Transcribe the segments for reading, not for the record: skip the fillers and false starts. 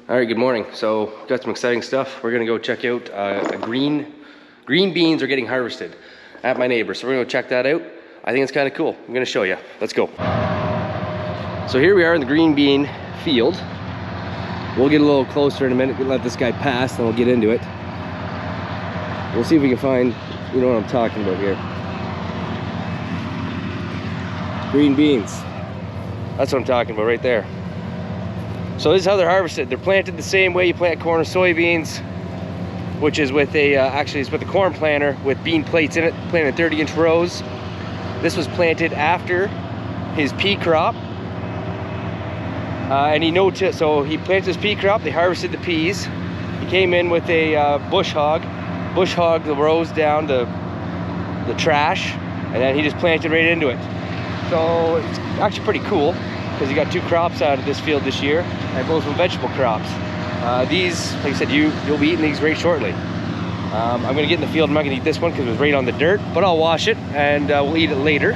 All right, good morning. So got some exciting stuff. We're gonna go check out green beans are getting harvested at my neighbor. So we're gonna go check that out. I think it's kind of cool. I'm gonna show you. Let's go. So here we are in the green bean field. We'll get a little closer in a minute. We'll let this guy pass, then we'll get into it. We'll see if we can find, you know what I'm talking about here. Green beans. That's what I'm talking about right there. So this is how they're harvested. They're planted the same way you plant corn or soybeans, which is with a, actually it's with a corn planter with bean plates in it, planted 30-inch rows. This was planted after his pea crop. And so he planted his pea crop, they harvested the peas. He came in with a bush hog the rows down the trash, and then he just planted right into it. So it's actually pretty cool, because you got 2 crops out of this field this year, and both were vegetable crops. These, like I said, you'll be eating these very shortly. I'm gonna get in the field. I'm not gonna eat this one because it was right on the dirt, but I'll wash it and we'll eat it later.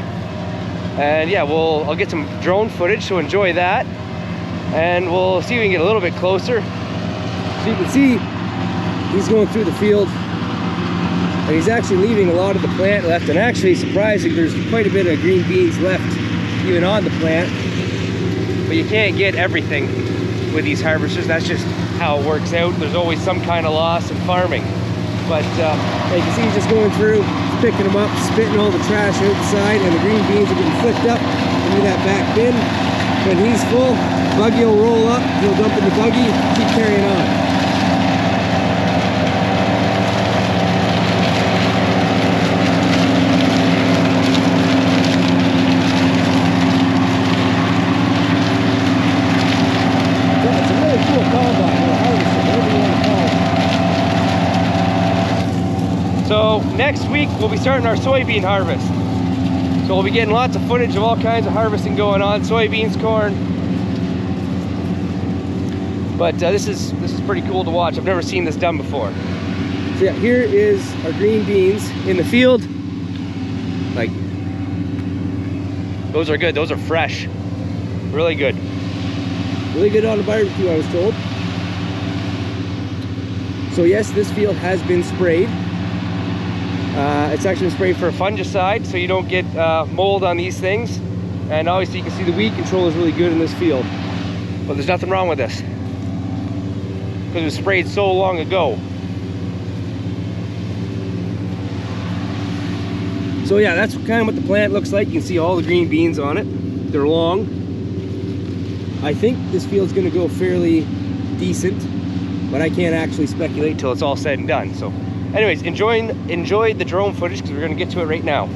And yeah, I'll get some drone footage, so enjoy that. And we'll see if we can get a little bit closer. So you can see he's going through the field, and he's actually leaving a lot of the plant left. And actually, surprising, there's quite a bit of green beans left even on the plant. But you can't get everything with these harvesters. That's just how it works out. There's always some kind of loss in farming. But you can see he's just going through, picking them up, spitting all the trash outside, and the green beans are getting flipped up into that back bin. When he's full, buggy will roll up, he'll dump in the buggy, keep carrying on. So next week we'll be starting our soybean harvest. So we'll be getting lots of footage of all kinds of harvesting going on, soybeans, corn. But this is pretty cool to watch. I've never seen this done before. So yeah, here is our green beans in the field. Like, those are good. Those are fresh. Really good. Really good on the barbecue, I was told. So yes, this field has been sprayed. It's actually sprayed for a fungicide, so you don't get mold on these things. And obviously you can see the weed control is really good in this field. But there's nothing wrong with this, because it was sprayed so long ago. So yeah, that's kind of what the plant looks like. You can see all the green beans on it. They're long. I think this field's gonna go fairly decent, but I can't actually speculate till it's all said and done. So anyways, enjoy the drone footage, because we're going to get to it right now.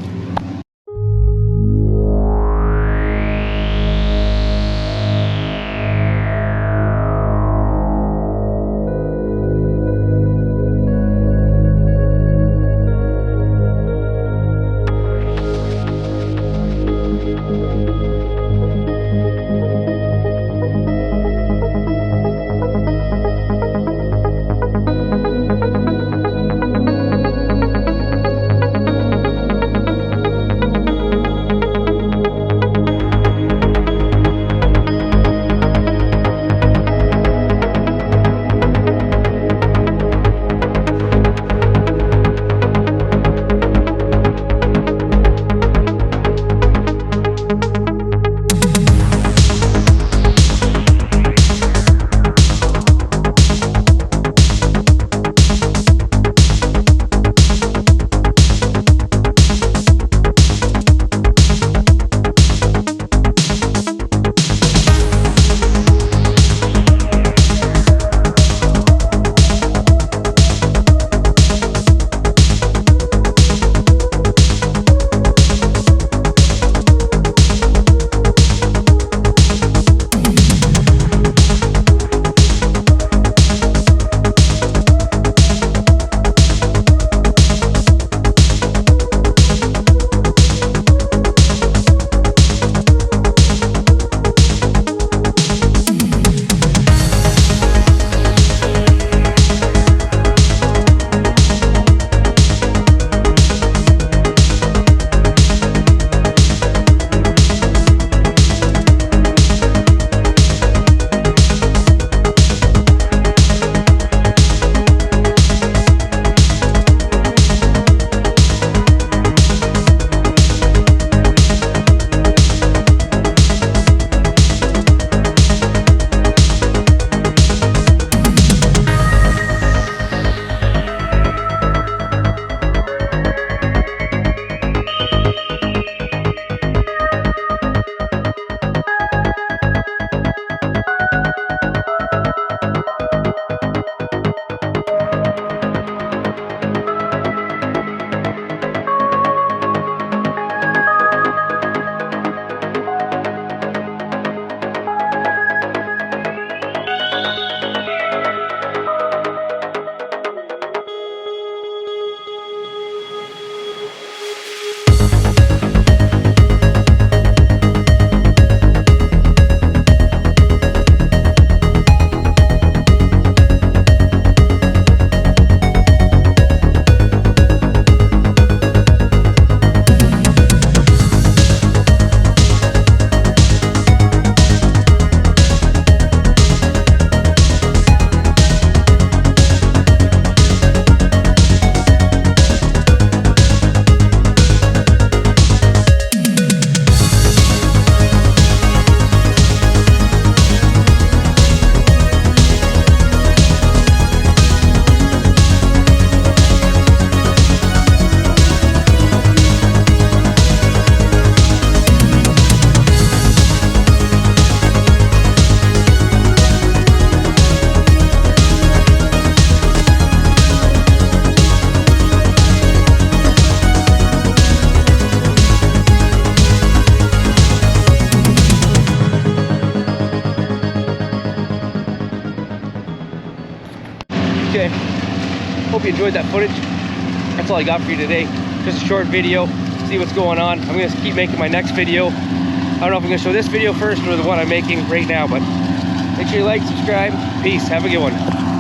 Okay, hope you enjoyed that footage. That's all I got for you today. Just a short video, see what's going on. I'm gonna keep making my next video. I don't know if I'm gonna show this video first or the one I'm making right now, but make sure you like, subscribe. Peace, have a good one.